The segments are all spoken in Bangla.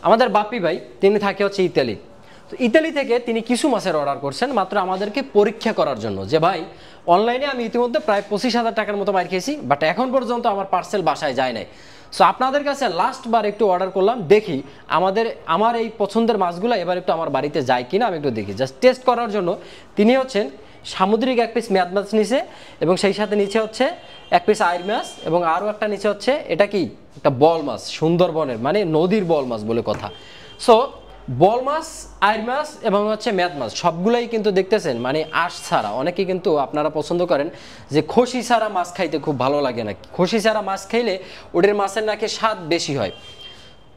আমাদের বাপ্পি ভাই তিনি থাকে হচ্ছে ইতালি। তো ইতালি থেকে তিনি কিছু মাছের অর্ডার করছেন মাত্র আমাদেরকে পরীক্ষা করার জন্য, যে ভাই অনলাইনে আমি ইতিমধ্যে প্রায় 25,000 টাকার মতো মার খেয়েছি, বাট এখন পর্যন্ত আমার পার্সেল বাসায় যায় নাই। সো আপনাদের কাছে লাস্ট বার একটু অর্ডার করলাম, দেখি আমার এই পছন্দের মাছগুলো এবার একটু আমার বাড়িতে যায় কিনা আমি একটু দেখি, জাস্ট টেস্ট করার জন্য। তিনি হচ্ছেন সামুদ্রিক এক পিস মেয়াদ মাছ নিচে, এবং সেই সাথে নিচে হচ্ছে এক পিস আইর মাছ, এবং আরও একটা নিচে হচ্ছে এটা কি একটা বল মাছ, সুন্দরবনের মানে নদীর বল মাছ বলে কথা। সো বল মাছ, আইর মাছ এবং হচ্ছে মেয়াদ মাছ সবগুলাই কিন্তু দেখতেছেন মানে আঁশ ছাড়া। অনেকে কিন্তু আপনারা পছন্দ করেন যে খসি ছাড়া মাছ খাইতে খুব ভালো লাগে না, খসি ছাড়া মাছ খাইলে ওদের মাছের নাকি স্বাদ বেশি হয়।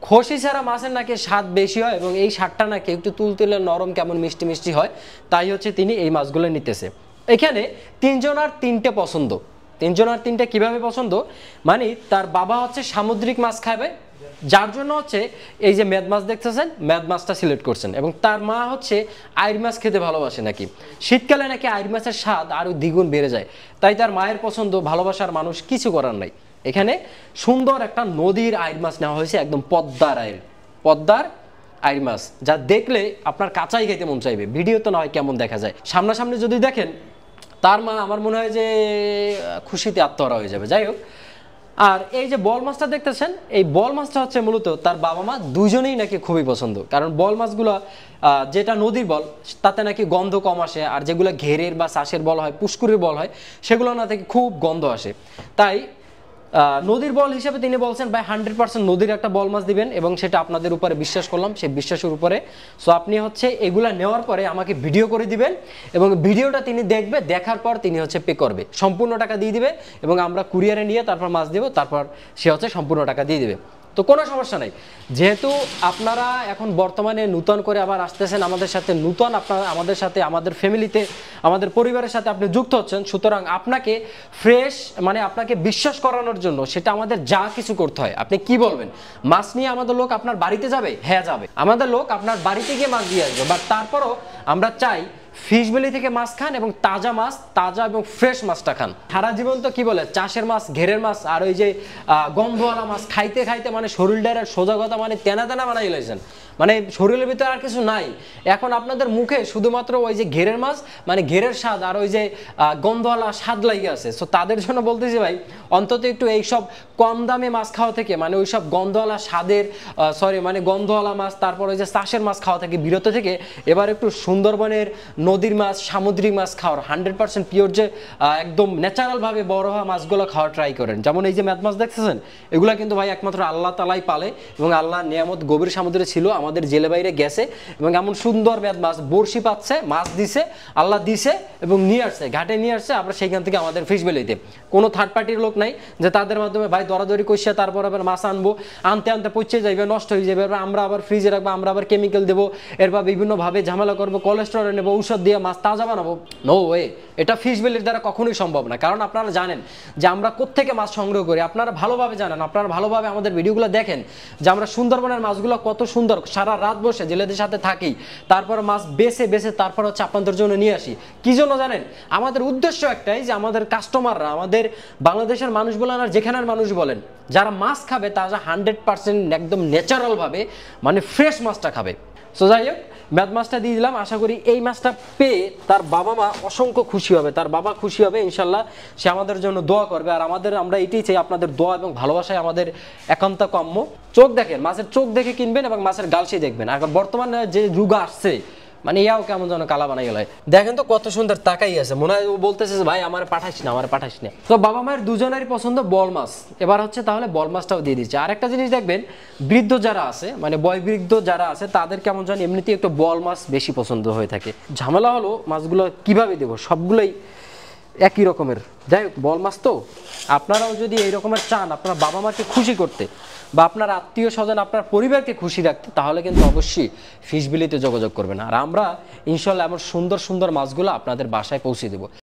খসি ছাড়া মাছের নাকি স্বাদ বেশি হয় এবং এই স্বাদটা নাকি একটু তুলতুলে নরম কেমন মিষ্টি মিষ্টি হয়, তাই হচ্ছে তিনি এই মাছগুলো নিতেছে। এখানে তিনজনার তিনটে পছন্দ, তিনজনার তিনটে কিভাবে পছন্দ, মানে তার বাবা হচ্ছে সামুদ্রিক মাছ খাবে, যার জন্য হচ্ছে এই যে মেদ মাছ দেখতেছেন মেদ মাছটা সিলেক্ট করছেন, এবং তার মা হচ্ছে আইর মাছ খেতে ভালোবাসে নাকি, শীতকালে নাকি আইর মাছের স্বাদ আরও দ্বিগুণ বেড়ে যায়, তাই তার মায়ের পছন্দ, ভালোবাসার মানুষ, কিছু করার নাই। এখানে সুন্দর একটা নদীর আইর মাছ নেওয়া হয়েছে, একদম পদ্মার আইর মাছ, যা দেখলে আপনার কাঁচাই খেতে মন চাইবে। ভিডিও তো নয় কেমন দেখা যায়, সামনাসামনি যদি দেখেন তার মা আমার মনে হয় যে খুশিতে আত্মহারা হয়ে যাবে। যাই হোক, আর এই যে বল মাছটা দেখতেছেন, এই বল মাছটা হচ্ছে মূলত তার বাবা মা দুজনেই নাকি খুবই পছন্দ, কারণ বল মাছগুলো যেটা নদীর বল তাতে নাকি গন্ধ কম আসে, আর যেগুলো ঘেরের বা চাষের বল হয়, পুষ্কুরের বল হয়, সেগুলো না থেকে খুব গন্ধ আসে। তাই নদীর বল হিসেবে তিনি বলছেন ভাই 100% নদীর একটা বল মাছ দিবেন, এবং সেটা আপনাদের উপরে বিশ্বাস করলাম, সেই বিশ্বাসের উপরে। সো আপনি হচ্ছে এগুলা নেওয়ার পরে আমাকে ভিডিও করে দিবেন, এবং ভিডিওটা তিনি দেখবে, দেখার পর তিনি হচ্ছে পে করবে, সম্পূর্ণ টাকা দিয়ে দিবে, এবং আমরা কুরিয়ারে নিয়ে তারপর মাছ দেবো, তারপর সে হচ্ছে সম্পূর্ণ টাকা দিয়ে দিবে। তো কোনো সমস্যা নেই, যেহেতু আপনারা এখন বর্তমানে নূতন করে আবার আসতেছেন আমাদের সাথে, নূতন আপনারা আমাদের সাথে, আমাদের ফ্যামিলিতে, আমাদের পরিবারের সাথে আপনি যুক্ত হচ্ছেন, সুতরাং আপনাকে ফ্রেশ মানে আপনাকে বিশ্বাস করানোর জন্য সেটা আমাদের যা কিছু করতে হয়। আপনি কি বলবেন, মাছ নিয়ে আমাদের লোক আপনার বাড়িতে যাবে? হ্যাঁ যাবে, আমাদের লোক আপনার বাড়িতে গিয়ে মাছ দিয়ে আসবে, বাট তারপরও আমরা চাই ফিশ ভ্যালি থেকে মাছ খান, এবং তাজা মাছ, তাজা এবং ফ্রেশ মাছটা খান। সারা জীবন তো কি বলে চাষের মাছ, ঘেরের মাছ আর ওই যে গন্ধওয়ালা মাছ খাইতে খাইতে মানে শরীরটার সোজা কথা মানে তেনা তেনা বানাই লেছেন, মানে শরীরের ভিতরে আর কিছু নাই। এখন আপনাদের মুখে শুধুমাত্র ওই যে ঘেরের মাছ মানে ঘেরের স্বাদ আর ওই যে গন্ধওয়ালা স্বাদ লাগিয়ে আছে। সো তাদের জন্য বলতেছি ভাই, অন্তত একটু এইসব কম দামে মাছ খাওয়া থেকে, মানে ওই সব গন্ধওয়ালা স্বাদের মানে গন্ধওয়ালা মাছ, তারপর ওই যে চাষের মাছ খাওয়া থেকে বিরত থেকে এবার একটু সুন্দরবনের নদীর মাছ, সামুদ্রিক মাছ খাওয়ার 100% পিওর যে একদম ন্যাচারালভাবে বড় হওয়া মাছগুলো খাওয়ার ট্রাই করেন। যেমন এই যে মেদ মাছ দেখতেছেন, এগুলো কিন্তু ভাই একমাত্র আল্লাহ তালাই পালে, এবং আল্লাহ নিয়ামত গভীর সমুদ্রে ছিল, আমাদের জেলে বাইরে গেছে, এবং এমন সুন্দর মেদ মাছ বড়শি পাচ্ছে, মাছ দিছে, আল্লাহ দিছে এবং নিয়ে আসছে, ঘাটে নিয়ে আসছে, আমরা সেইখান থেকে আমাদের ফিশ ভ্যালিতে কোনো থার্ড পার্টির লোক নাই যে তাদের মাধ্যমে ভাই দরাদরি কইসে তারপর আবার মাছ আনবো, আনতে আনতে পচে যাইবে, নষ্ট হয়ে যাবে, আমরা আবার ফ্রিজে রাখবো, আমরা আবার কেমিক্যাল দেবো, এরপর বিভিন্নভাবে ঝামেলা করবো, কোলেস্টেরল নেবো, ঔষধ দিয়ে মাছ তাজা বানাবো। নো ওয়ে, এটা ফিশ ভ্যালির দ্বারা কখনোই সম্ভব না। কারণ আপনারা জানেন যে আমরা কোত্থেকে মাছ সংগ্রহ করি, আপনারা ভালোভাবে জানেন, আপনারা ভালোভাবে আমাদের ভিডিওগুলো দেখেন যে আমরা সুন্দরবনের মাছগুলো কত সুন্দর, সারা রাত বসে জেলেদের সাথে থাকি, তারপর মাছ বেছে বেছে তারপর হচ্ছে আপনাদের জন্য নিয়ে আসি। কি জন্য জানেন? আমাদের উদ্দেশ্য একটাই, যে আমাদের কাস্টমাররা, আমাদের বাংলাদেশের মানুষ বলেন আর যেখানের মানুষ বলেন, যারা মাছ খাবে তারা 100% একদম ন্যাচারালভাবে মানে ফ্রেশ মাছটা খাবে। সো যাই হোক, মেদ মাছটা দিয়ে দিলাম, আশা করি এই মাছটা পেয়ে তার বাবা মা অসংখ্য খুশি হবে, তার বাবা খুশি হবে, ইনশাল্লাহ সে আমাদের জন্য দোয়া করবে। আর আমরা এটাই চাই, আপনাদের দোয়া এবং ভালোবাসায় আমাদের একান্ত কাম্য। চোখ দেখেন, মাছের চোখ দেখে কিনবেন এবং মাছের গালসি দেখবেন। আর বর্তমানে যে যুগ আসছে, মানে ইয়াও কেমন যেন কালা বানাই গেল, দেখেন তো কত সুন্দর তাকাই আছে, মনে হয় ও বলতেছে ভাই আমার পাঠাইস না, আমার পাঠাইস না। তো বাবা মায়ের দুজনেরই পছন্দ বল মাছ, এবার হচ্ছে তাহলে বল মাছটাও দিয়ে দিচ্ছে। আর একটা জিনিস দেখবেন, বৃদ্ধ যারা আছে মানে বয়বৃদ্ধ যারা আছে তাদের কেমন যেন এমনিতেই একটু বল মাছ বেশি পছন্দ হয়ে থাকে। ঝামেলা হলো মাছগুলো কিভাবে দেবো, সবগুলোই একই রকমের। যাই হোক, বল মাছ তো আপনারাও যদি এই রকমের চান আপনার বাবা মাকে খুশি করতে, বা আপনার আত্মীয় স্বজন, আপনার পরিবারকে খুশি রাখতে, তাহলে কিন্তু অবশ্যই ফিশ ভ্যালিতে যোগাযোগ করবেন। আর আমরা ইনশাল্লাহ এমন সুন্দর সুন্দর মাছগুলো আপনাদের বাসায় পৌঁছে দেবো।